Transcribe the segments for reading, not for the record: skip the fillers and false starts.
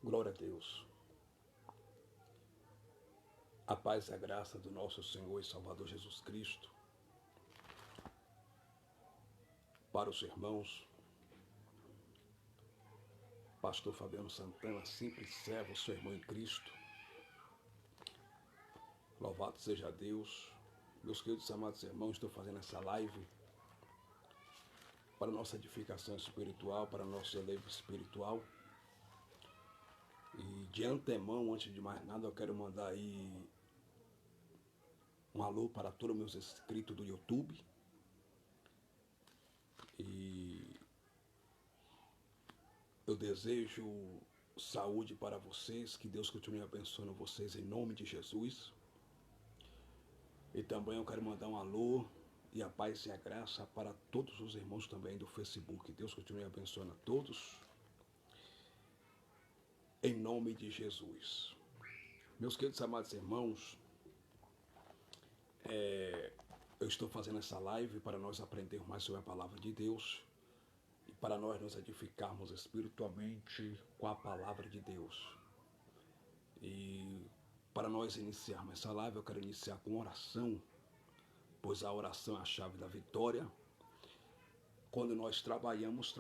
Glória a Deus. A paz e a graça do nosso Senhor e Salvador Jesus Cristo. Para os irmãos, Pastor Fabiano Santana, simples servo, seu irmão em Cristo. Louvado seja Deus. Meus queridos e amados irmãos, estou fazendo essa live para nossa edificação espiritual, para nosso elevo espiritual. E de antemão, antes de mais nada, eu quero mandar aí um alô para todos os meus inscritos do YouTube. E eu desejo saúde para vocês, que Deus continue abençoando vocês em nome de Jesus. E também eu quero mandar um alô e a paz e a graça para todos os irmãos também do Facebook. Deus continue abençoando a todos em nome de Jesus. Meus queridos amados irmãos, eu estou fazendo essa live para nós aprendermos mais sobre a palavra de Deus e para nós nos edificarmos espiritualmente com a palavra de Deus. E para nós iniciarmos essa live, eu quero iniciar com oração, pois a oração é a chave da vitória. Quando nós trabalhamos,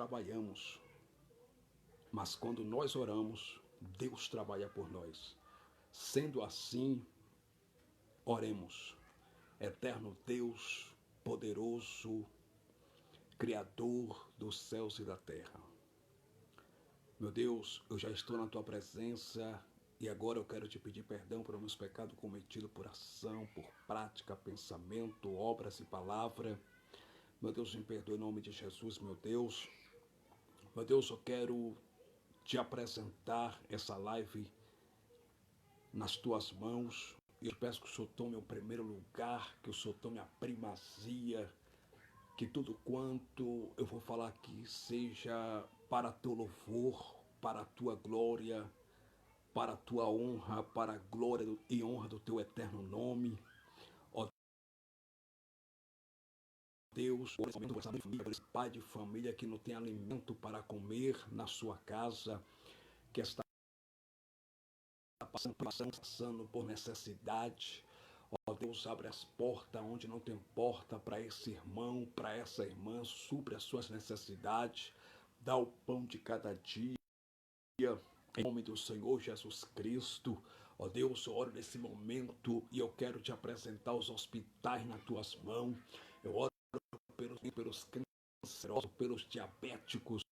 mas quando nós oramos, Deus trabalha por nós. Sendo assim, oremos. Eterno Deus, poderoso, Criador dos céus e da terra. Meu Deus, eu já estou na Tua presença e agora eu quero Te pedir perdão por meus pecados cometidos por ação, por prática, pensamento, obras e palavra. Meu Deus, me perdoe em nome de Jesus, meu Deus. Meu Deus, eu quero Te apresentar essa live nas Tuas mãos. Eu peço que o Senhor tome o primeiro lugar, que o Senhor tome a primazia, que tudo quanto eu vou falar aqui seja para Teu louvor, para a Tua glória, para a Tua honra, para a glória e honra do Teu eterno nome. Ó Deus, por essa família, por esse pai de família que não tem alimento para comer na sua casa, que está passando por necessidade. Ó Deus, abre as portas onde não tem porta para esse irmão, para essa irmã, supre as suas necessidades, dá o pão de cada dia, em nome do Senhor Jesus Cristo. Ó Deus, eu oro nesse momento e eu quero te apresentar os hospitais nas tuas mãos. Eu oro pelos cancerosos, pelos diabéticos.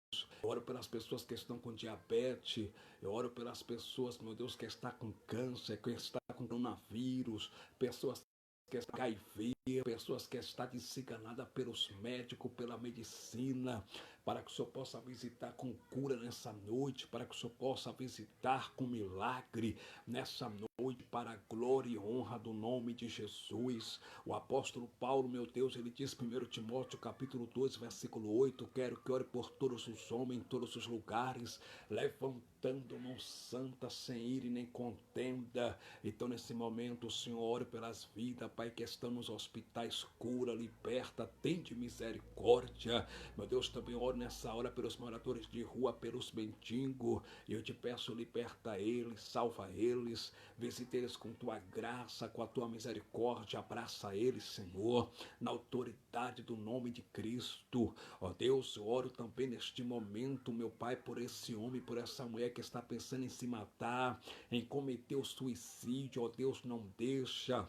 Eu oro pelas pessoas que estão com diabetes. Eu oro pelas pessoas, meu Deus, que estão com câncer, que estão com coronavírus, pessoas que estão com HIV, pessoas que estão desencanadas pelos médicos, pela medicina, para que o Senhor possa visitar com cura nessa noite, para que o Senhor possa visitar com milagre nessa noite, para a glória e honra do nome de Jesus. O apóstolo Paulo, meu Deus, ele diz, 1 Timóteo capítulo 2, versículo 8, quero que ore por todos os homens, em todos os lugares, levantando mão santa, sem ira e nem contenda. Então, nesse momento, o Senhor ore pelas vidas, Pai, que estão nos hospitais, cura, liberta, tende misericórdia. Meu Deus, também oro nessa hora pelos moradores de rua, pelos mendigos. Eu te peço, liberta eles, salva eles, visita eles com tua graça, com a tua misericórdia, abraça eles, Senhor, na autoridade do nome de Cristo. Ó Deus, eu oro também neste momento, meu Pai, por esse homem, por essa mulher que está pensando em se matar, em cometer o suicídio. Ó Deus, não deixa.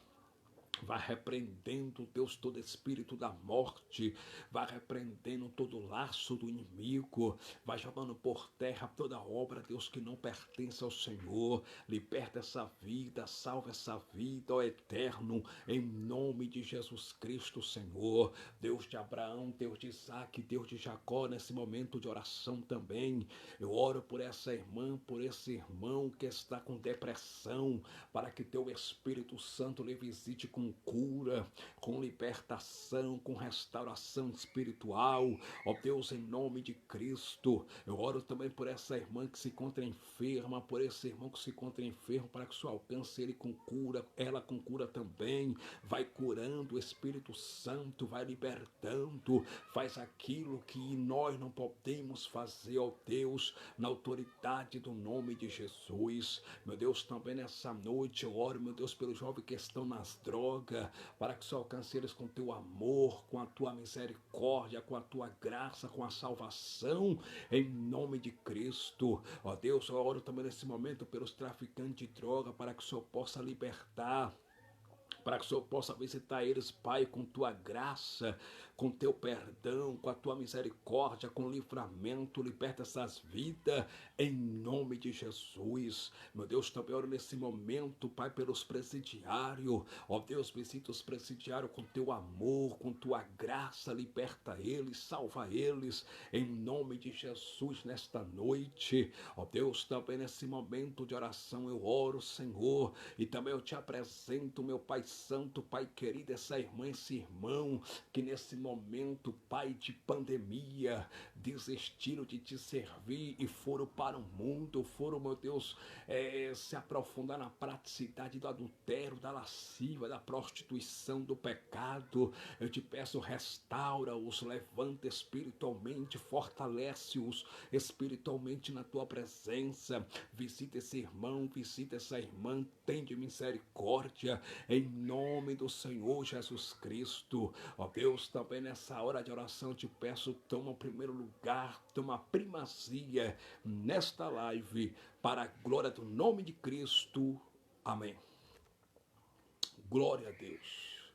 Vai repreendendo, Deus, todo espírito da morte, vai repreendendo todo laço do inimigo, vai jogando por terra toda obra, Deus, que não pertence ao Senhor. Liberta essa vida, salva essa vida, ó Eterno, em nome de Jesus Cristo, Senhor. Deus de Abraão, Deus de Isaac, Deus de Jacó, nesse momento de oração também. Eu oro por essa irmã, por esse irmão que está com depressão, para que teu Espírito Santo lhe visite com com cura, com libertação, com restauração espiritual. Ó Deus, em nome de Cristo, eu oro também por essa irmã que se encontra enferma, por esse irmão que se encontra enfermo, para que o Senhor alcance ele com cura, ela com cura também. Vai curando, o Espírito Santo vai libertando, faz aquilo que nós não podemos fazer, ó Deus, na autoridade do nome de Jesus. Meu Deus, também nessa noite eu oro, meu Deus, pelos jovens que estão nas drogas, para que o Senhor alcance eles com teu amor, com a tua misericórdia, com a tua graça, com a salvação, em nome de Cristo. Ó Deus, eu oro também nesse momento pelos traficantes de droga, para que o Senhor possa libertar, para que o Senhor possa visitar eles, Pai, com tua graça, com teu perdão, com a tua misericórdia, com livramento. Liberta essas vidas em nome de Jesus. Meu Deus, também oro nesse momento, Pai, pelos presidiários. Ó Deus, visita os presidiários com teu amor, com tua graça. Liberta eles, salva eles em nome de Jesus nesta noite. Ó Deus, também nesse momento de oração eu oro, Senhor, e também eu te apresento, meu Pai Santo, Pai querido, essa irmã, esse irmão que nesse momento, Pai, de pandemia, desistiram de te servir e foram para o mundo, foram, meu Deus, se aprofundar na praticidade do adultério, da lascívia, da prostituição, do pecado. Eu te peço, restaura-os, levanta espiritualmente, fortalece-os espiritualmente na tua presença. Visita esse irmão, visita essa irmã, tende misericórdia em nome do Senhor Jesus Cristo. Ó Deus, também nessa hora de oração eu te peço, toma o primeiro lugar, toma a primazia nesta live, para a glória do nome de Cristo. Amém. Glória a Deus.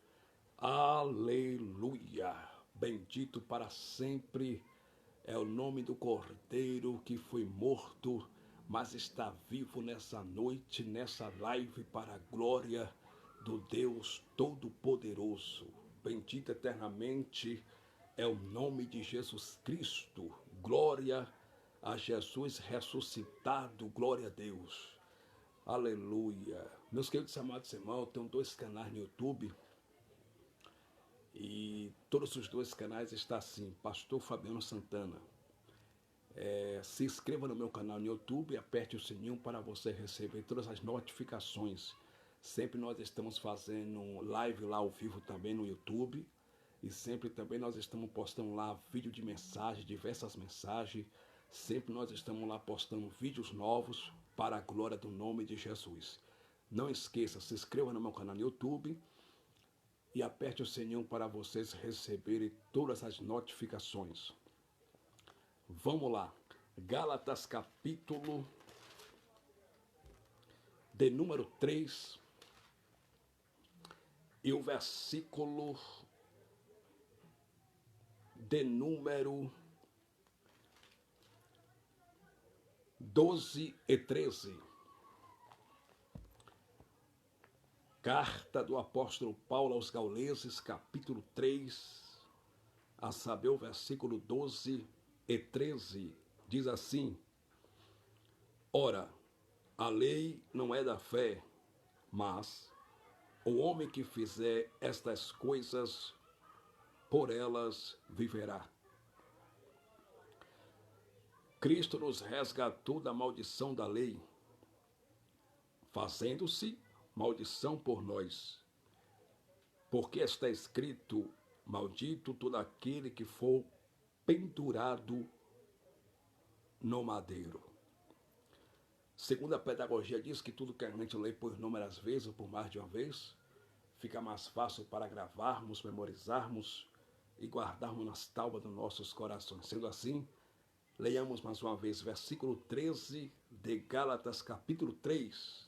Aleluia. Bendito para sempre é o nome do Cordeiro que foi morto, mas está vivo nessa noite, nessa live, para a glória do Deus Todo-Poderoso. Bendito eternamente é o nome de Jesus Cristo. Glória a Jesus ressuscitado. Glória a Deus. Aleluia. Meus queridos amados irmãos, eu tenho 2 canais no YouTube. E todos os 2 canais estão assim, Pastor Fabiano Santana. Se inscreva no meu canal no YouTube e aperte o sininho para você receber todas as notificações. Sempre nós estamos fazendo live lá ao vivo também no YouTube. E sempre também nós estamos postando lá vídeo de mensagem, diversas mensagens. Sempre nós estamos lá postando vídeos novos para a glória do nome de Jesus. Não esqueça, se inscreva no meu canal no YouTube e aperte o sininho para vocês receberem todas as notificações. Vamos lá. Gálatas capítulo de número 3 e o versículo de número 12 e 13. Carta do apóstolo Paulo aos Gauleses, capítulo 3, a saber o versículo 12 e 13, diz assim: Ora, a lei não é da fé, mas o homem que fizer estas coisas, por elas viverá. Cristo nos resgatou da maldição da lei, fazendo-se maldição por nós. Porque está escrito: maldito todo aquele que for pendurado no madeiro. Segundo a pedagogia diz que tudo que a gente lê por inúmeras vezes, ou por mais de uma vez, fica mais fácil para gravarmos, memorizarmos e guardarmos nas tábuas dos nossos corações. Sendo assim, leiamos mais uma vez versículo 13 de Gálatas capítulo 3.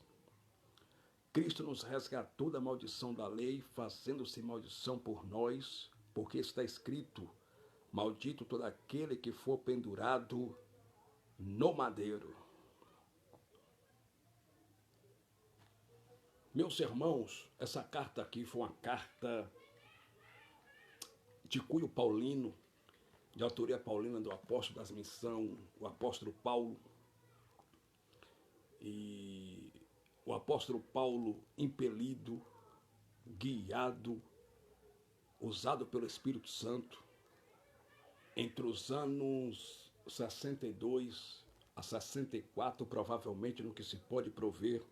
Cristo nos resgatou da maldição da lei, fazendo-se maldição por nós, porque está escrito: maldito todo aquele que for pendurado no madeiro. Meus irmãos, essa carta aqui foi uma carta de cunho paulino, de autoria paulina do apóstolo das missões, o apóstolo Paulo. E o apóstolo Paulo, impelido guiado, usado pelo Espírito Santo, entre os anos 62 a 64, provavelmente no que se pode prover,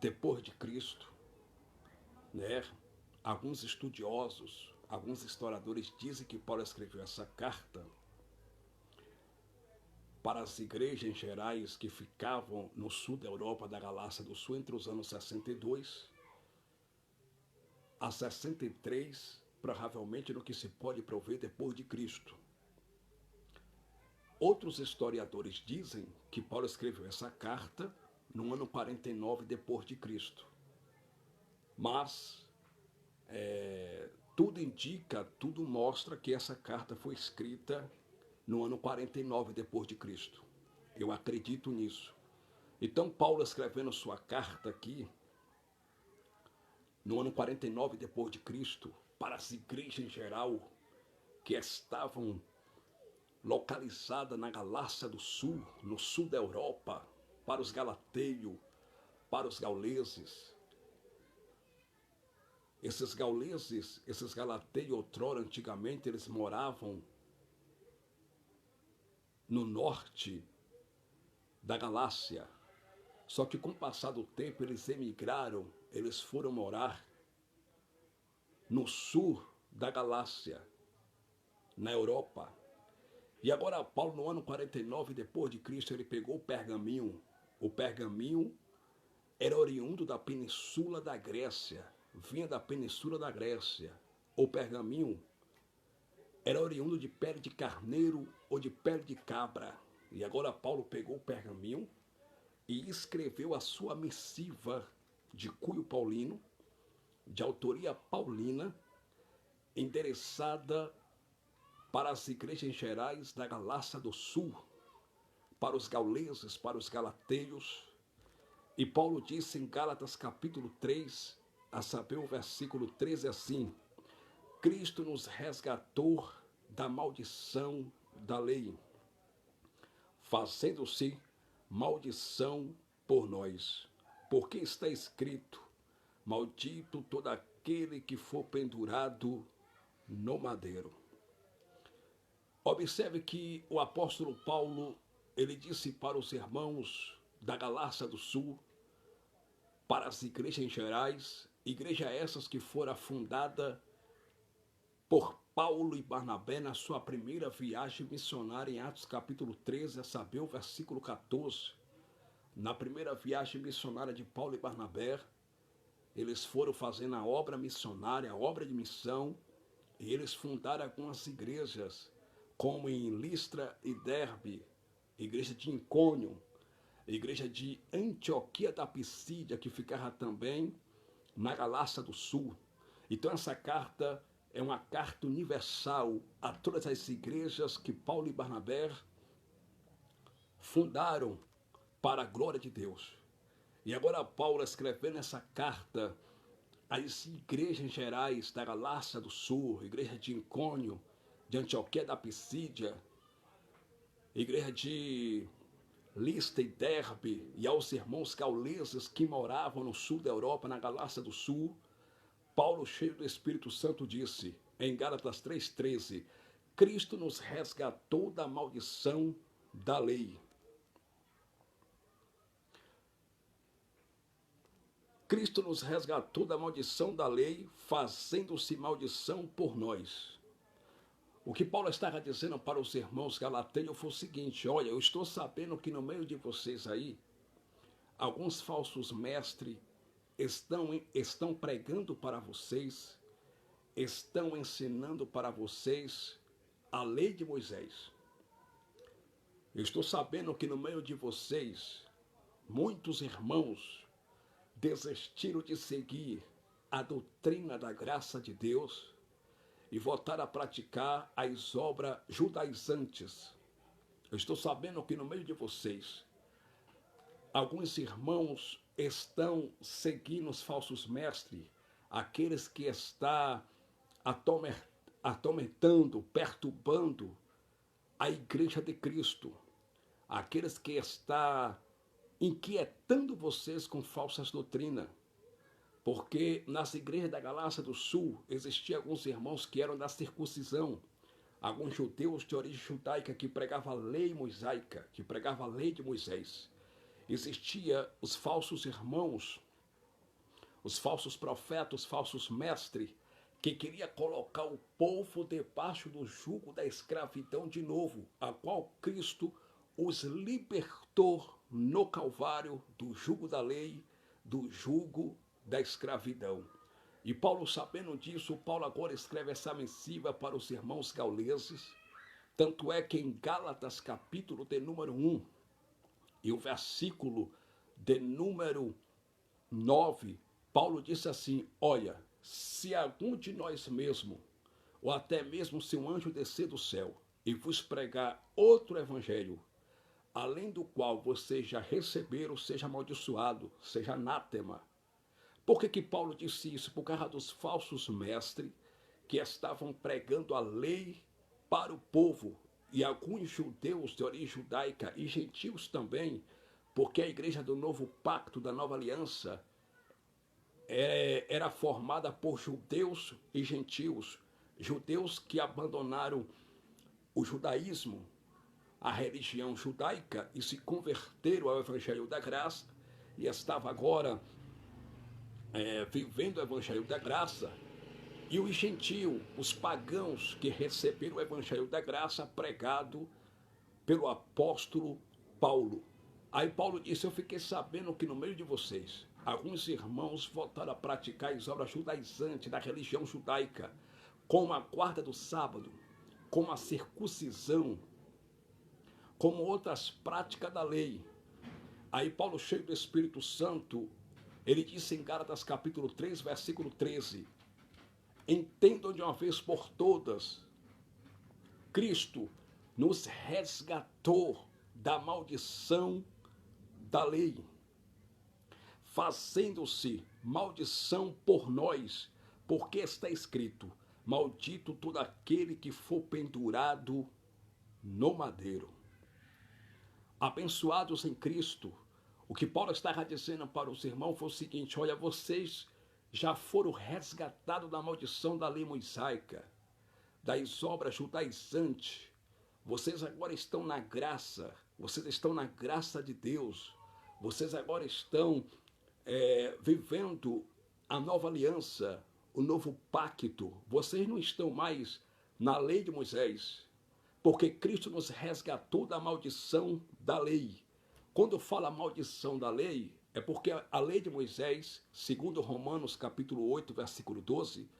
depois de Cristo, né? Alguns estudiosos, alguns historiadores dizem que Paulo escreveu essa carta para as igrejas gerais que ficavam no sul da Europa, da Galácia do Sul, entre os anos 62 a 63, provavelmente no que se pode prover depois de Cristo. Outros historiadores dizem que Paulo escreveu essa carta no ano 49 depois de Cristo. Mas tudo indica, tudo mostra que essa carta foi escrita no ano 49 depois de Cristo. Eu acredito nisso. Então Paulo escrevendo sua carta aqui no ano 49 depois de Cristo para as igrejas em geral que estavam localizadas na Galácia do Sul, no sul da Europa, para os galateios, para os gauleses. Esses gauleses, esses galateios, outrora, antigamente, eles moravam no norte da Galácia. Só que com o passar do tempo eles emigraram, eles foram morar no sul da Galácia, na Europa. E agora Paulo, no ano 49 depois de Cristo, ele pegou o pergaminho. O pergaminho era oriundo da península da Grécia, vinha da península da Grécia. O pergaminho era oriundo de pele de carneiro ou de pele de cabra. E agora Paulo pegou o pergaminho e escreveu a sua missiva de cunho paulino, de autoria paulina, endereçada para as igrejas gerais da Galácia do Sul, para os gauleses, para os galateios. E Paulo disse em Gálatas capítulo 3, a saber o versículo 13 assim: Cristo nos resgatou da maldição da lei, fazendo-se maldição por nós. Porque está escrito: maldito todo aquele que for pendurado no madeiro. Observe que o apóstolo Paulo, ele disse para os irmãos da Galácia do Sul, para as igrejas gerais, igreja essas que foram fundadas por Paulo e Barnabé na sua primeira viagem missionária em Atos capítulo 13, a saber o versículo 14. Na primeira viagem missionária de Paulo e Barnabé, eles foram fazendo a obra missionária, a obra de missão, e eles fundaram algumas igrejas, como em Listra e Derbe, igreja de Icônio, igreja de Antioquia da Pisídia, que ficava também na Galácia do Sul. Então essa carta é uma carta universal a todas as igrejas que Paulo e Barnabé fundaram para a glória de Deus. E agora Paulo escrevendo essa carta às igrejas gerais da Galácia do Sul, igreja de Icônio, de Antioquia da Pisídia, igreja de Listra e Derbe, e aos irmãos gauleses que moravam no sul da Europa, na Galácia do Sul, Paulo, cheio do Espírito Santo, disse, em Gálatas 3,13, Cristo nos resgatou da maldição da lei. Cristo nos resgatou da maldição da lei, fazendo-se maldição por nós. O que Paulo estava dizendo para os irmãos galateios foi o seguinte: olha, eu estou sabendo que no meio de vocês aí, alguns falsos mestres estão pregando para vocês, estão ensinando para vocês a lei de Moisés. Eu estou sabendo que no meio de vocês, muitos irmãos desistiram de seguir a doutrina da graça de Deus e voltaram a praticar as obras judaizantes. Eu estou sabendo que no meio de vocês, alguns irmãos estão seguindo os falsos mestres, aqueles que estão atormentando, perturbando a igreja de Cristo, aqueles que estão inquietando vocês com falsas doutrinas. Porque nas igrejas da Galácia do Sul existiam alguns irmãos que eram da circuncisão, alguns judeus de origem judaica que pregavam a lei mosaica, que pregavam a lei de Moisés. Existia os falsos irmãos, os falsos profetas, os falsos mestres, que queria colocar o povo debaixo do jugo da escravidão de novo, a qual Cristo os libertou no Calvário do jugo da lei, do jugo da escravidão. E Paulo, sabendo disso, Paulo agora escreve essa missiva para os irmãos gauleses, tanto é que em Gálatas capítulo de número 1 e o versículo de número 9, Paulo disse assim: olha, se algum de nós mesmo, ou até mesmo se um anjo descer do céu e vos pregar outro evangelho, além do qual vocês já receberam, seja amaldiçoado, seja anátema. Por que Paulo disse isso? Por causa dos falsos mestres que estavam pregando a lei para o povo, e alguns judeus de origem judaica e gentios também, porque a igreja do novo pacto, da nova aliança, era formada por judeus e gentios, judeus que abandonaram o judaísmo, a religião judaica, e se converteram ao evangelho da graça, e estava agora vivendo o evangelho da graça, e os gentios, os pagãos que receberam o evangelho da graça pregado pelo apóstolo Paulo. Aí Paulo disse: eu fiquei sabendo que no meio de vocês, alguns irmãos voltaram a praticar as obras judaizantes da religião judaica, como a guarda do sábado, como a circuncisão, como outras práticas da lei. Aí Paulo, cheio do Espírito Santo, ele disse em Gálatas capítulo 3, versículo 13, entendam de uma vez por todas, Cristo nos resgatou da maldição da lei, fazendo-se maldição por nós, porque está escrito, maldito todo aquele que for pendurado no madeiro. Abençoados em Cristo, o que Paulo estava dizendo para os irmãos foi o seguinte: olha, vocês já foram resgatados da maldição da lei mosaica, das obras judaizantes. Vocês agora estão na graça, vocês estão na graça de Deus. Vocês agora estão vivendo a nova aliança, o novo pacto. Vocês não estão mais na lei de Moisés, porque Cristo nos resgatou da maldição da lei. Quando fala maldição da lei, é porque a lei de Moisés, segundo Romanos capítulo 8, versículo 12,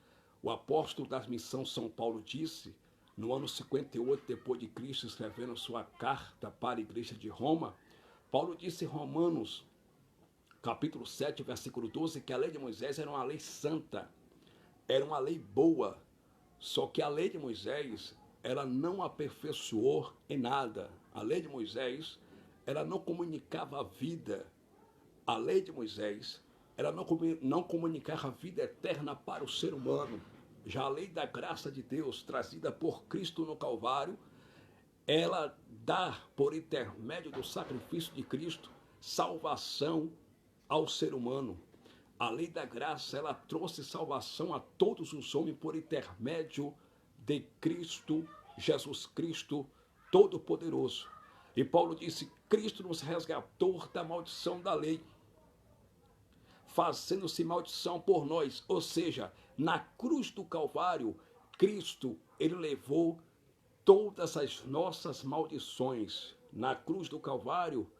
o apóstolo da missão São Paulo disse, no ano 58 depois de Cristo, escrevendo sua carta para a igreja de Roma, Paulo disse em Romanos capítulo 7, versículo 12, que a lei de Moisés era uma lei santa, era uma lei boa, só que a lei de Moisés, ela não aperfeiçoou em nada. A lei de Moisés, ela não comunicava a vida. A lei de Moisés, ela não comunicava a vida eterna para o ser humano. Já a lei da graça de Deus, trazida por Cristo no Calvário, ela dá, por intermédio do sacrifício de Cristo, salvação ao ser humano. A lei da graça, ela trouxe salvação a todos os homens por intermédio de Cristo, Jesus Cristo, Todo-Poderoso. E Paulo disse, Cristo nos resgatou da maldição da lei, fazendo-se maldição por nós. Ou seja, na cruz do Calvário, Cristo, ele levou todas as nossas maldições. Na cruz do Calvário,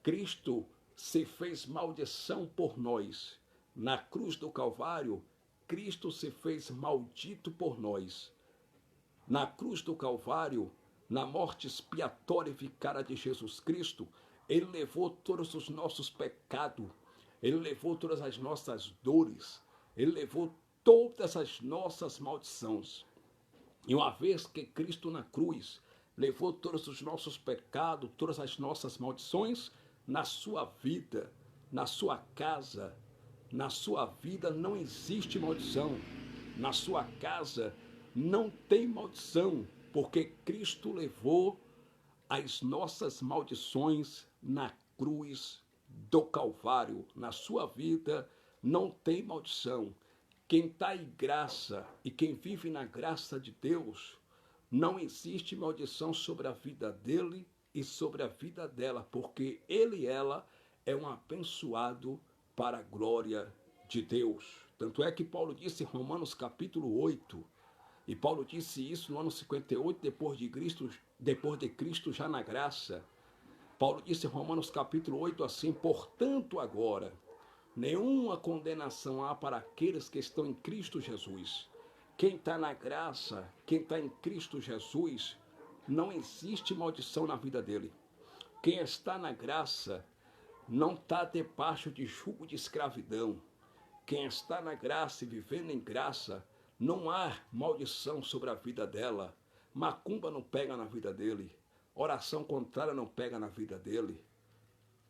Cristo se fez maldição por nós. Na cruz do Calvário, Cristo se fez maldito por nós. Na cruz do Calvário, na morte expiatória e vicária de Jesus Cristo, ele levou todos os nossos pecados, ele levou todas as nossas dores, ele levou todas as nossas maldições. E uma vez que Cristo na cruz levou todos os nossos pecados, todas as nossas maldições, na sua vida, na sua casa, na sua vida não existe maldição. Na sua casa não tem maldição, porque Cristo levou as nossas maldições na cruz do Calvário. Na sua vida, não tem maldição. Quem está em graça e quem vive na graça de Deus, não existe maldição sobre a vida dele e sobre a vida dela, porque ele e ela é um abençoado para a glória de Deus. Tanto é que Paulo disse em Romanos capítulo 8, e Paulo disse isso no ano 58, depois de Cristo já na graça. Paulo disse em Romanos capítulo 8 assim: portanto agora, nenhuma condenação há para aqueles que estão em Cristo Jesus. Quem está na graça, quem está em Cristo Jesus, não existe maldição na vida dele. Quem está na graça não está debaixo de jugo de escravidão. Quem está na graça e vivendo em graça, não há maldição sobre a vida dela. Macumba não pega na vida dele. Oração contrária não pega na vida dele.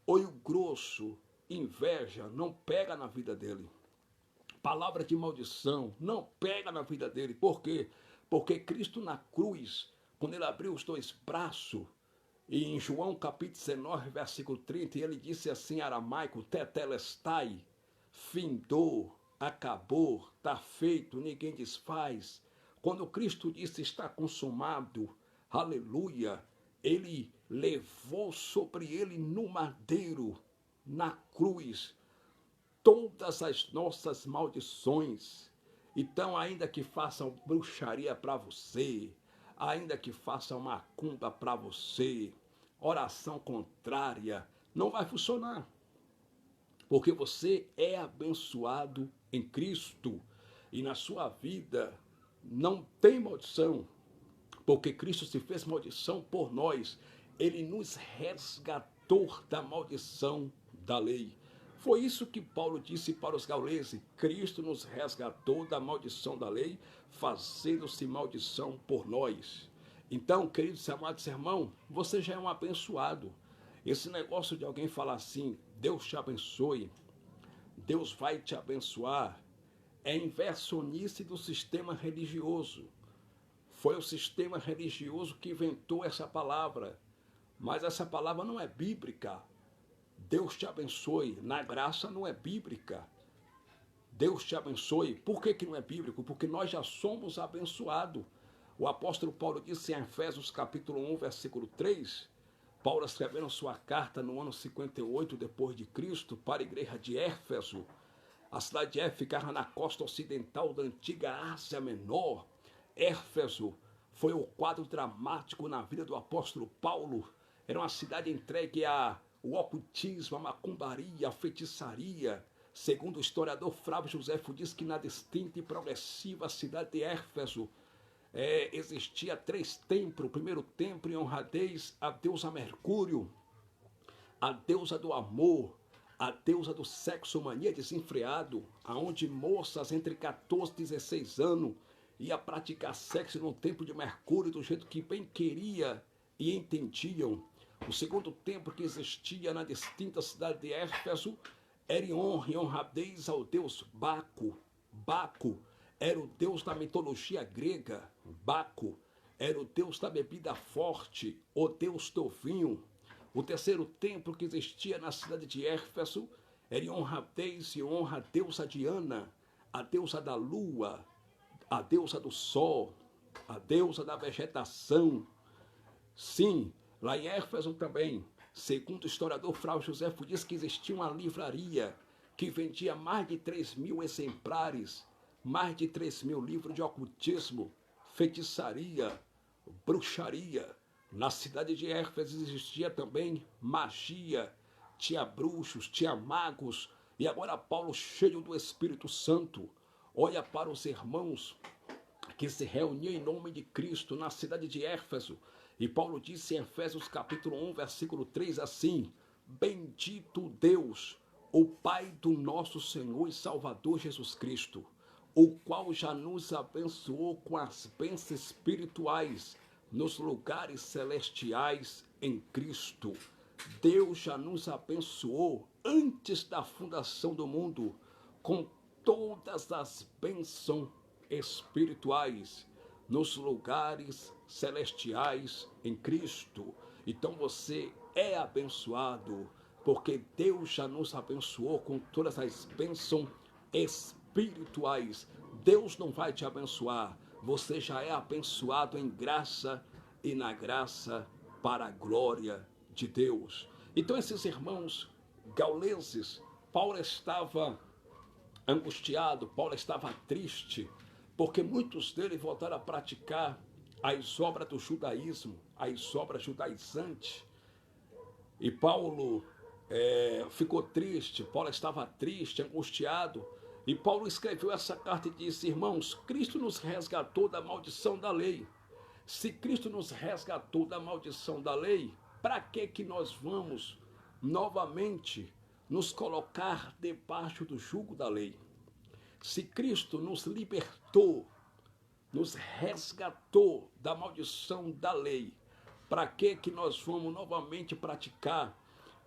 Olho grosso, inveja não pega na vida dele. Palavra de maldição não pega na vida dele. Por quê? Porque Cristo na cruz, quando ele abriu os dois braços, e em João capítulo 19, versículo 30, ele disse assim, aramaico, tetelestai, findou, acabou, está feito, ninguém desfaz. Quando Cristo disse está consumado, aleluia, ele levou sobre ele no madeiro, na cruz, todas as nossas maldições. Então, ainda que façam bruxaria para você, ainda que façam macumba para você, oração contrária, não vai funcionar. Porque você é abençoado em Cristo e na sua vida não tem maldição. Porque Cristo se fez maldição por nós. Ele nos resgatou da maldição da lei. Foi isso que Paulo disse para os gauleses. Cristo nos resgatou da maldição da lei, fazendo-se maldição por nós. Então, queridos e amados irmãos, você já é um abençoado. Esse negócio de alguém falar assim, Deus te abençoe, Deus vai te abençoar, é inversonice do sistema religioso. Foi o sistema religioso que inventou essa palavra, mas essa palavra não é bíblica. Deus te abençoe, na graça não é bíblica. Deus te abençoe. Por que não é bíblico? Porque nós já somos abençoados. O apóstolo Paulo disse em Efésios capítulo 1, versículo 3, Paulo escrevendo sua carta no ano 58 depois de Cristo para a igreja de Éfeso. A cidade de Éfeso ficava na costa ocidental da antiga Ásia Menor. Éfeso foi o quadro dramático na vida do apóstolo Paulo. Era uma cidade entregue ao ocultismo, a macumbaria, a feitiçaria. Segundo o historiador Flávio Josefo diz que na distinta e progressiva cidade de Éfeso existia 3 templos. O primeiro templo em honradez a deusa Mercúrio, a deusa do amor, a deusa do sexo mania desenfreado, aonde moças entre 14 e 16 anos ia praticar sexo no templo de Mercúrio do jeito que bem queria e entendiam. O segundo templo que existia na distinta cidade de Éfeso era em honra e honradez ao deus Baco. Baco era o deus da mitologia grega. Baco era o deus da bebida forte, o deus do vinho. O terceiro templo que existia na cidade de Éfeso era em honradez e honra a deusa Diana, a deusa da lua, a deusa do sol, a deusa da vegetação. Sim, lá em Éfeso também, segundo o historiador Flávio Josefo, diz que existia uma livraria que vendia mais de 3.000 exemplares, mais de 3.000 livros de ocultismo, feitiçaria, bruxaria. Na cidade de Éfeso existia também magia, tinha bruxos, tinha magos, e agora Paulo, cheio do Espírito Santo, olha para os irmãos que se reuniam em nome de Cristo na cidade de Éfeso. E Paulo disse em Efésios capítulo 1, versículo 3 assim: bendito Deus, o Pai do nosso Senhor e Salvador Jesus Cristo, o qual já nos abençoou com as bênçãos espirituais nos lugares celestiais em Cristo. Deus já nos abençoou antes da fundação do mundo com todas as bênçãos espirituais nos lugares celestiais em Cristo. Então você é abençoado, porque Deus já nos abençoou com todas as bênçãos espirituais. Deus não vai te abençoar, você já é abençoado em graça e na graça para a glória de Deus. Então esses irmãos gauleses, Paulo estava angustiado, Paulo estava triste, porque muitos deles voltaram a praticar as obras do judaísmo, as obras judaizantes. E Paulo ficou triste, Paulo estava triste, angustiado. E Paulo escreveu essa carta e disse: irmãos, Cristo nos resgatou da maldição da lei. Se Cristo nos resgatou da maldição da lei, para que nós vamos novamente nos colocar debaixo do jugo da lei? Se Cristo nos libertou, nos resgatou da maldição da lei, para que nós vamos novamente praticar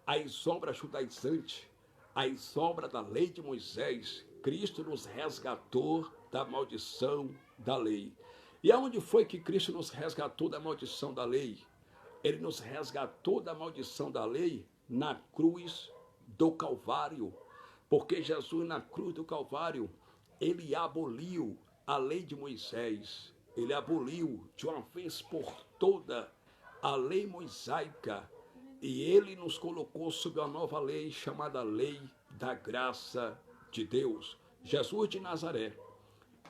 as obras judaizantes, as obras da lei de Moisés? Cristo nos resgatou da maldição da lei. E aonde foi que Cristo nos resgatou da maldição da lei? Ele nos resgatou da maldição da lei na cruz do Calvário, porque Jesus na cruz do Calvário, ele aboliu a lei de Moisés, ele aboliu de uma vez por toda a lei mosaica, e ele nos colocou sob a nova lei chamada lei da graça de Deus. Jesus de Nazaré,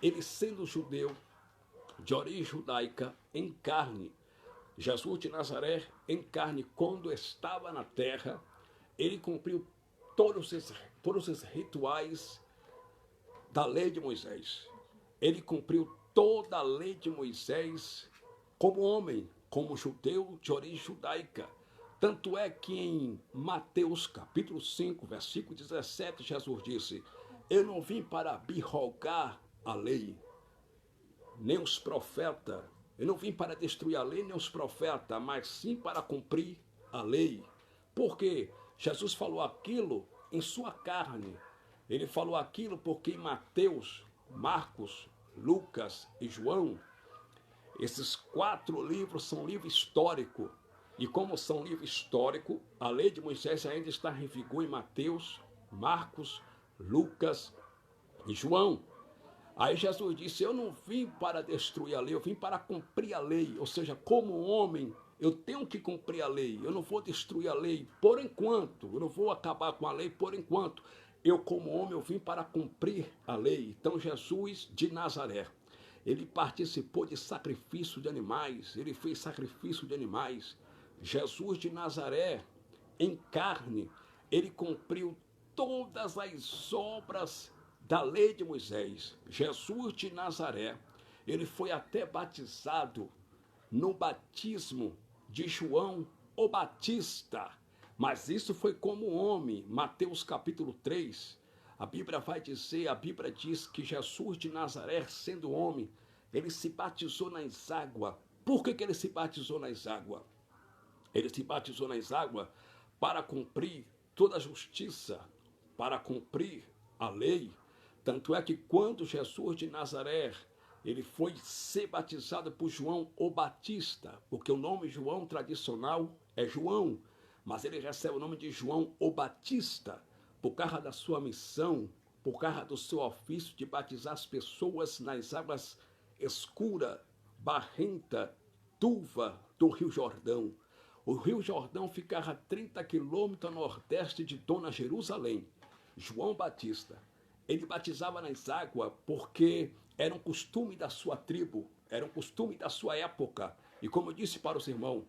ele sendo judeu, de origem judaica, em carne, Jesus de Nazaré, em carne, quando estava na terra, ele cumpriu todos os rituais da lei de Moisés. Ele cumpriu toda a lei de Moisés como homem, como judeu de origem judaica. Tanto é que em Mateus capítulo 5, versículo 17, Jesus disse: eu não vim para abrogar a lei, nem os profetas. Eu não vim para destruir a lei nem os profetas, mas sim para cumprir a lei. Porque Jesus falou aquilo em sua carne. Ele falou aquilo porque em Mateus, Marcos, Lucas e João, esses 4 livros são livros históricos. E como são livros históricos, a lei de Moisés ainda está em vigor em Mateus, Marcos, Lucas e João. Aí Jesus disse: eu não vim para destruir a lei, eu vim para cumprir a lei. Ou seja, como homem, eu tenho que cumprir a lei. Eu não vou destruir a lei por enquanto. Eu não vou acabar com a lei por enquanto. Eu, como homem, eu vim para cumprir a lei. Então, Jesus de Nazaré, ele participou de sacrifício de animais. Ele fez sacrifício de animais. Jesus de Nazaré, em carne, ele cumpriu todas as obras da lei de Moisés. Jesus de Nazaré, ele foi até batizado no batismo de João o Batista, mas isso foi como homem. Mateus capítulo 3, a Bíblia diz que Jesus de Nazaré, sendo homem, ele se batizou nas águas. Por que ele se batizou nas águas? Ele se batizou nas águas para cumprir toda a justiça, para cumprir a lei. Tanto é que quando Jesus de Nazaré, ele foi ser batizado por João o Batista, porque o nome João tradicional é João, mas ele recebe o nome de João o Batista, por causa da sua missão, por causa do seu ofício de batizar as pessoas nas águas escuras, barrenta, turva do Rio Jordão. O Rio Jordão ficava a 30 quilômetros a nordeste de Dona Jerusalém. João Batista, ele batizava nas águas porque era um costume da sua tribo, era um costume da sua época. E como eu disse para os irmãos,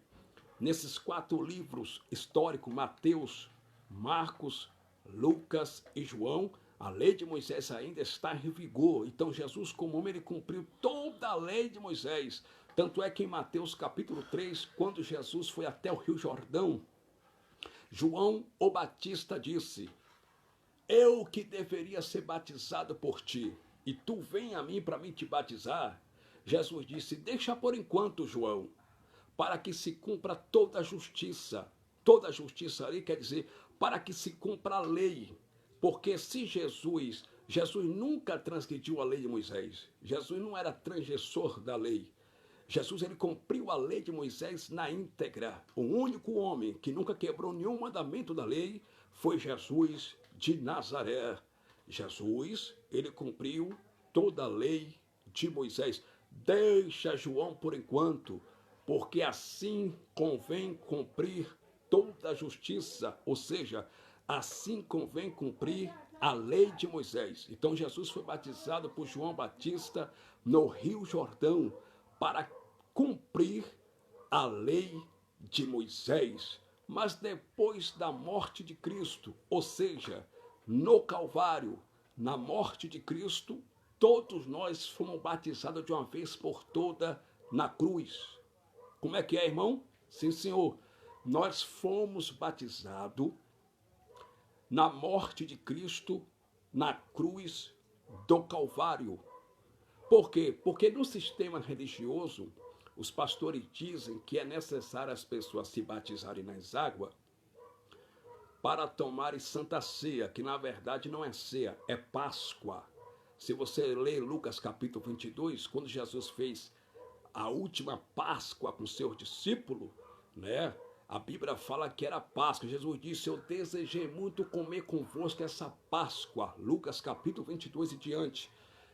nesses 4 livros históricos, Mateus, Marcos, Lucas e João, a lei de Moisés ainda está em vigor. Então Jesus, como homem, ele cumpriu toda a lei de Moisés. Tanto é que em Mateus capítulo 3, quando Jesus foi até o Rio Jordão, João o Batista disse: eu que deveria ser batizado por ti, e tu vem a mim para mim te batizar? Jesus disse: deixa por enquanto, João, para que se cumpra toda a justiça. Toda a justiça ali quer dizer para que se cumpra a lei. Porque se Jesus nunca transgrediu a lei de Moisés, Jesus não era transgressor da lei. Jesus ele cumpriu a lei de Moisés na íntegra. O único homem que nunca quebrou nenhum mandamento da lei foi Jesus de Nazaré. Jesus, ele cumpriu toda a lei de Moisés. Deixa João por enquanto, porque assim convém cumprir toda a justiça, ou seja, assim convém cumprir a lei de Moisés. Então Jesus foi batizado por João Batista no Rio Jordão para cumprir a lei de Moisés. Mas depois da morte de Cristo, ou seja, no Calvário, na morte de Cristo, todos nós fomos batizados de uma vez por toda na cruz. Como é que é, irmão? Sim, senhor. Nós fomos batizados na morte de Cristo na cruz do Calvário. Por quê? Porque no sistema religioso, os pastores dizem que é necessário as pessoas se batizarem nas águas para tomarem Santa Ceia, que na verdade não é ceia, é Páscoa. Se você ler Lucas capítulo 22, quando Jesus fez a última Páscoa com seus discípulos, né? A Bíblia fala que era Páscoa. Jesus disse, eu desejei muito comer convosco essa Páscoa. Lucas capítulo 22 e diante.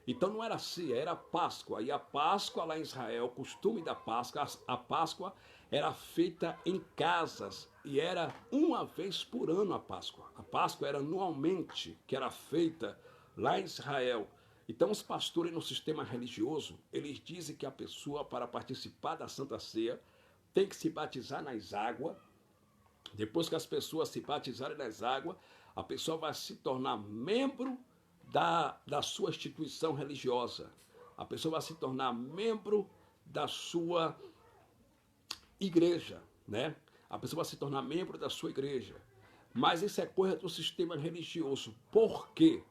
Então não era ceia, era Páscoa. E a Páscoa lá em Israel, o costume da Páscoa, a Páscoa era feita em casas. E era uma vez por ano a Páscoa. A Páscoa era anualmente que era feita lá em Israel. Então os pastores no sistema religioso, eles dizem que a pessoa para participar da Santa Ceia tem que se batizar nas águas. Depois que as pessoas se batizarem nas águas, a pessoa vai se tornar membro da sua instituição religiosa. A pessoa vai se tornar membro da sua igreja, né? A pessoa vai se tornar membro da sua igreja. Mas isso é coisa do sistema religioso. Por quê?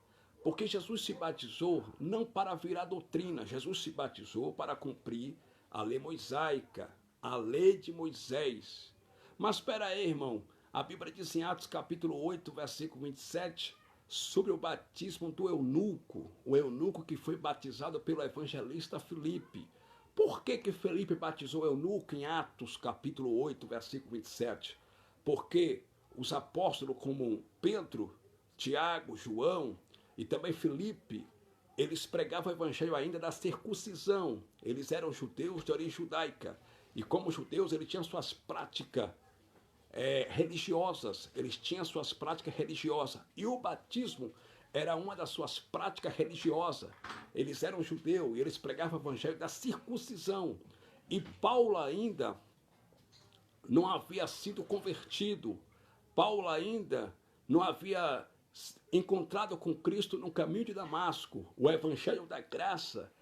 Porque Jesus se batizou não para virar doutrina. Jesus se batizou para cumprir a lei mosaica, a lei de Moisés. Mas espera aí, irmão. A Bíblia diz em Atos capítulo 8, versículo 27, sobre o batismo do eunuco. O eunuco que foi batizado pelo evangelista Filipe. Por que Filipe batizou o eunuco em Atos capítulo 8, versículo 27? Porque os apóstolos como Pedro, Tiago, João e também Filipe, eles pregavam o evangelho ainda da circuncisão. Eles eram judeus de origem judaica. E como judeus, eles tinham suas práticas religiosas. Eles tinham suas práticas religiosas. E o batismo era uma das suas práticas religiosas. Eles eram judeus e eles pregavam o evangelho da circuncisão. E Paulo ainda não havia sido convertido. Paulo ainda não havia encontrado com Cristo no caminho de Damasco. O evangelho da graça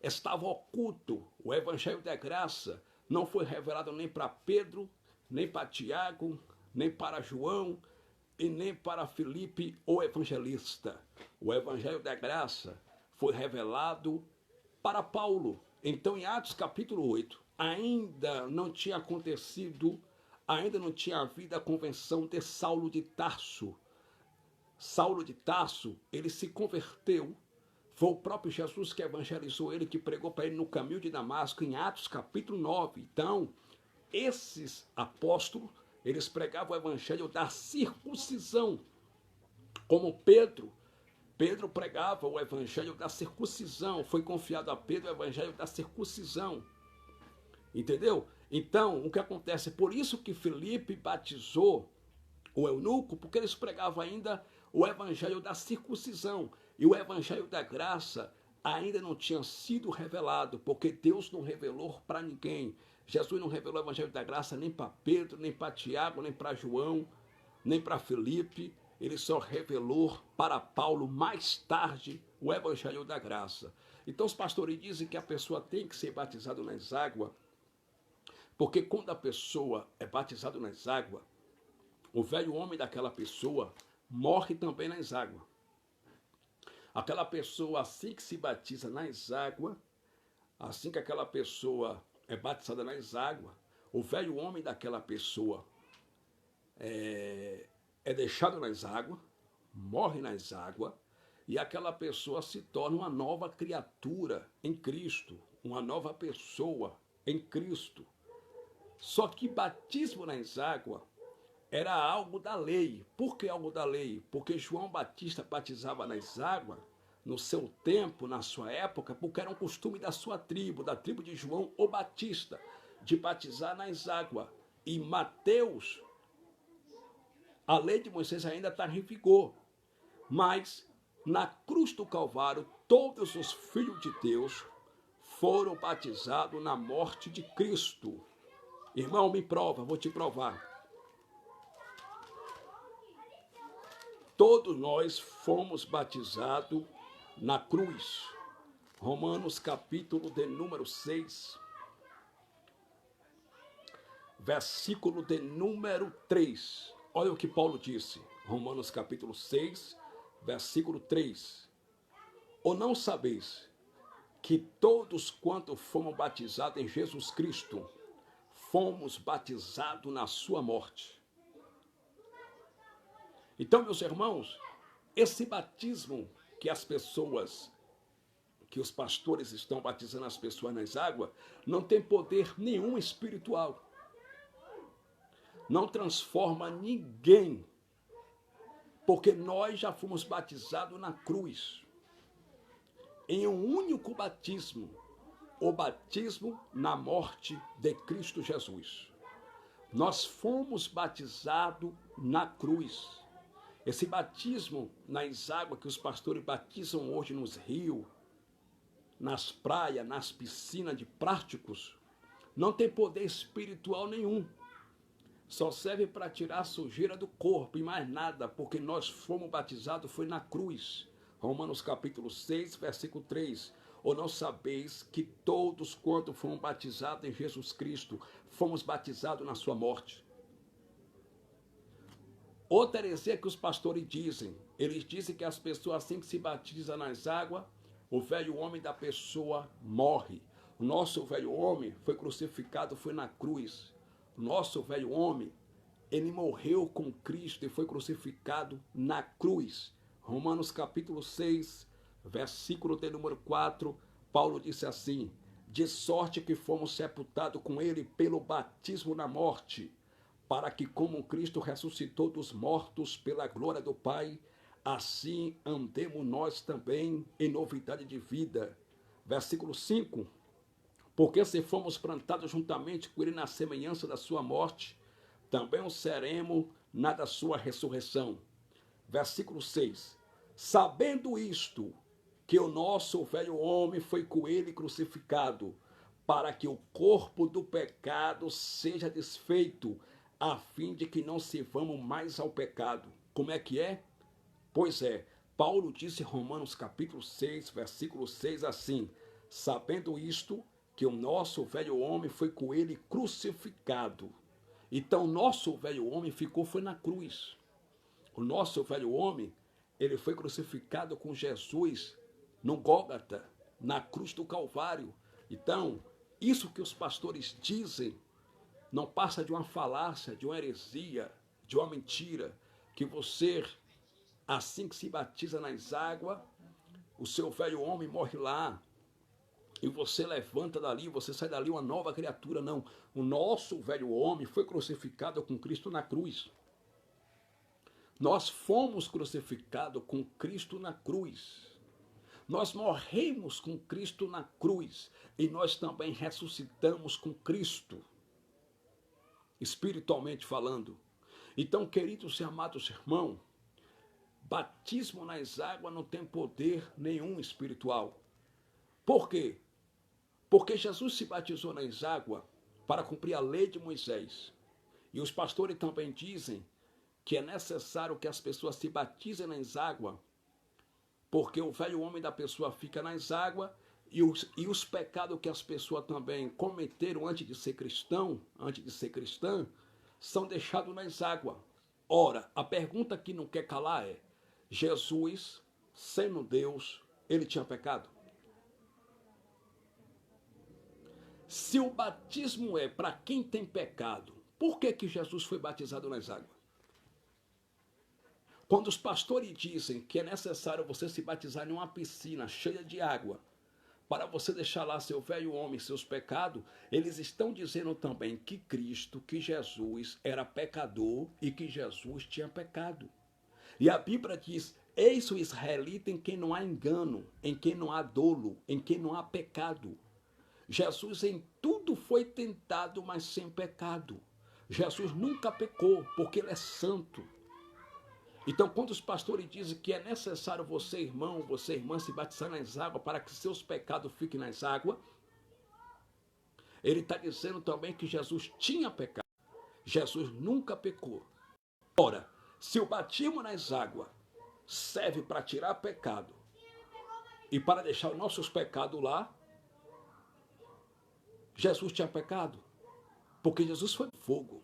estava oculto. O evangelho da graça não foi revelado nem para Pedro, nem para Tiago, nem para João e nem para Filipe, o evangelista. O evangelho da graça foi revelado para Paulo. Então, em Atos capítulo 8, ainda não tinha acontecido, ainda não tinha havido a conversão de Saulo de Tarso. Saulo de Tarso, ele se converteu. Foi o próprio Jesus que evangelizou ele, que pregou para ele no caminho de Damasco, em Atos capítulo 9. Então, esses apóstolos, eles pregavam o evangelho da circuncisão. Como Pedro pregava o evangelho da circuncisão. Foi confiado a Pedro o evangelho da circuncisão. Entendeu? Então, o que acontece? Por isso que Filipe batizou o eunuco, porque eles pregavam ainda o evangelho da circuncisão. E o evangelho da graça ainda não tinha sido revelado, porque Deus não revelou para ninguém. Jesus não revelou o evangelho da graça nem para Pedro, nem para Tiago, nem para João, nem para Filipe. Ele só revelou para Paulo mais tarde o evangelho da graça. Então os pastores dizem que a pessoa tem que ser batizada nas águas, porque quando a pessoa é batizada nas águas, o velho homem daquela pessoa morre também nas águas. Aquela pessoa, assim que se batiza nas águas, assim que aquela pessoa é batizada nas águas, o velho homem daquela pessoa é deixado nas águas, morre nas águas, e aquela pessoa se torna uma nova criatura em Cristo, uma nova pessoa em Cristo. Só que batismo nas águas era algo da lei. Por que algo da lei? Porque João Batista batizava nas águas no seu tempo, na sua época, porque era um costume da sua tribo, da tribo de João o Batista, de batizar nas águas. E Mateus, a lei de Moisés ainda está em vigor. Mas na cruz do Calvário, todos os filhos de Deus foram batizados na morte de Cristo. Irmão, me prova, vou te provar. Todos nós fomos batizados na cruz. Romanos capítulo de número 6, versículo de número 3. Olha o que Paulo disse. Romanos capítulo 6, versículo 3. Ou não sabeis que todos quanto fomos batizados em Jesus Cristo, fomos batizados na sua morte. Então, meus irmãos, esse batismo que as pessoas, que os pastores estão batizando as pessoas nas águas, não tem poder nenhum espiritual. Não transforma ninguém, porque nós já fomos batizados na cruz, em um único batismo, o batismo na morte de Cristo Jesus. Nós fomos batizados na cruz. Esse batismo nas águas que os pastores batizam hoje nos rios, nas praias, nas piscinas de práticos, não tem poder espiritual nenhum. Só serve para tirar a sujeira do corpo e mais nada, porque nós fomos batizados, foi na cruz. Romanos capítulo 6, versículo 3. Ou não sabeis que todos quanto fomos batizados em Jesus Cristo, fomos batizados na sua morte? Outra heresia que os pastores dizem, eles dizem que as pessoas assim que se batizam nas águas, o velho homem da pessoa morre. O nosso velho homem foi crucificado, foi na cruz. O nosso velho homem, ele morreu com Cristo e foi crucificado na cruz. Romanos capítulo 6, versículo de número 4, Paulo disse assim: de sorte que fomos sepultados com ele pelo batismo na morte, para que como Cristo ressuscitou dos mortos pela glória do Pai, assim andemos nós também em novidade de vida. Versículo 5, porque se fomos plantados juntamente com ele na semelhança da sua morte, também o seremos na da sua ressurreição. Versículo 6, sabendo isto, que o nosso velho homem foi com ele crucificado, para que o corpo do pecado seja desfeito, a fim de que não sirvamos mais ao pecado. Como é que é? Pois é, Paulo disse em Romanos capítulo 6, versículo 6 assim: sabendo isto, que o nosso velho homem foi com ele crucificado. Então, nosso velho homem foi na cruz. O nosso velho homem, ele foi crucificado com Jesus no Gólgota, na cruz do Calvário. Então, isso que os pastores dizem não passa de uma falácia, de uma heresia, de uma mentira, que você, assim que se batiza nas águas, o seu velho homem morre lá, e você levanta dali, você sai dali uma nova criatura. Não, o nosso velho homem foi crucificado com Cristo na cruz. Nós fomos crucificados com Cristo na cruz. Nós morremos com Cristo na cruz e nós também ressuscitamos com Cristo, espiritualmente falando. Então, queridos e amados irmãos, batismo nas águas não tem poder nenhum espiritual. Por quê? Porque Jesus se batizou nas águas para cumprir a lei de Moisés. E os pastores também dizem que é necessário que as pessoas se batizem nas águas, porque o velho homem da pessoa fica nas águas e os pecados que as pessoas também cometeram antes de ser cristã, são deixados nas águas. Ora, a pergunta que não quer calar é: Jesus, sendo Deus, ele tinha pecado? Se o batismo é para quem tem pecado, por que Jesus foi batizado nas águas? Quando os pastores dizem que é necessário você se batizar em uma piscina cheia de água, para você deixar lá seu velho homem, seus pecados, eles estão dizendo também que Cristo, que Jesus era pecador e que Jesus tinha pecado. E a Bíblia diz: eis o israelita em quem não há engano, em quem não há dolo, em quem não há pecado. Jesus em tudo foi tentado, mas sem pecado. Jesus nunca pecou, porque ele é santo. Então, quando os pastores dizem que é necessário você, irmão, você, irmã, se batizar nas águas para que seus pecados fiquem nas águas, ele está dizendo também que Jesus tinha pecado. Jesus nunca pecou. Ora, se o batismo nas águas serve para tirar pecado e para deixar os nossos pecados lá, Jesus tinha pecado, porque Jesus foi fogo.